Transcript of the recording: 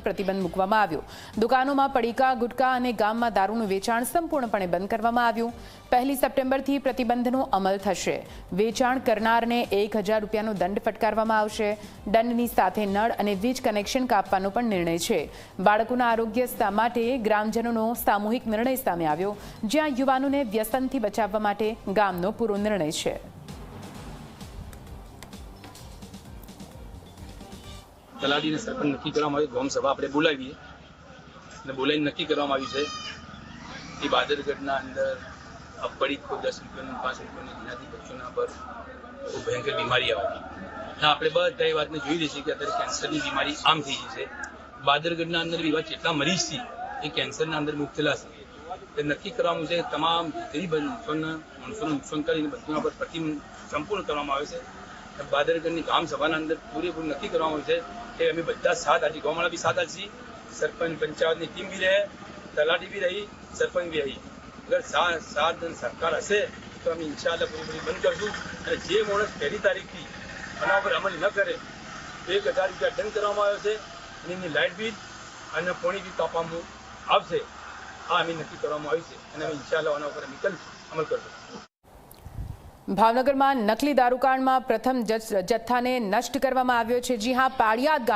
પ્રતિબંધ મૂકવામાં આવ્યો। દુકાનોમાં પડીકા, ગુટકા અને ગામમાં દારૂનું વેચાણ સંપૂર્ણપણે બંધ કરવામાં આવ્યું। 1 સપ્ટેમ્બરથી પ્રતિબંધનો અમલ થશે। વેચાણ કરનારને 1000 રૂપિયાનો દંડ ફટકારવામાં આવશે। દંડની સાથે નળ અને વીજ કનેક્શન કાપવાનો પણ નિર્ણય છે। બાળકોના આરોગ્ય માટે ગ્રામજનોનો સામૂહિક નિર્ણય સામે આવ્યો, જ્યાં યુવાનોને વ્યસનથી બચાવવા માટે ગામનો પૂરો નિર્ણય છે। તલાટીને સરપંચ નક્કી કરવામાં આવ્યું, ગામ સભા આપણે બોલાવીએ અને બોલાવીને નક્કી કરવામાં આવ્યું છે કે બાદરગઢના અંદર પડીક 10 રૂપિયાનું 5 રૂપિયાની જેનાથી બચ્ચોના પર ભયંકર બીમારી આવે। આપણે બધા એ વાતને જોઈ રહી છે કે અત્યારે કેન્સરની બીમારી આમ થઈ ગઈ છે। બાદરગઢના અંદર એવા જેટલા મરીઝ છે એ કેન્સરના અંદર મુક્તેલા છે। એ નક્કી કરવામાં છે તમામ ગરીબ મનુષ્યોનું નુકસાન કરીને બધું પર સંપૂર્ણ કરવામાં આવે છે। બાદરગઢની ગામ સભાના અંદર પૂરેપૂરું નક્કી કરવામાં આવે છે કે અમે બધા સાથ આજે ગામવાળા બી સાથ આપી, સરપંચ પંચાયતની ટીમ બી રહે, તલાટી બી રહી, સરપંચ બી રહી। અગર સાથ સરકાર હશે તો અમે ઇન્શાઅલ્લાહ પૂરી બંધ કરશું અને જે માણસ 1 તારીખથી આના ઉપર અમલ ન કરે 1000 રૂપિયા દંડ કરવામાં આવ્યો છે અને એની લાઇટ બિલ અને પાણી બી કાપવામાં આવશે। આ અમે નક્કી કરવામાં આવ્યું છે અને અમે ઇન્શાઅલ્લાહ આના ઉપર અમલ કરશું। ભાવનગરમાં નકલી દારૂકાંડમાં પ્રથમ જથ્થાને નષ્ટ કરવામાં આવ્યો છે। જી હા, પાળિયાદ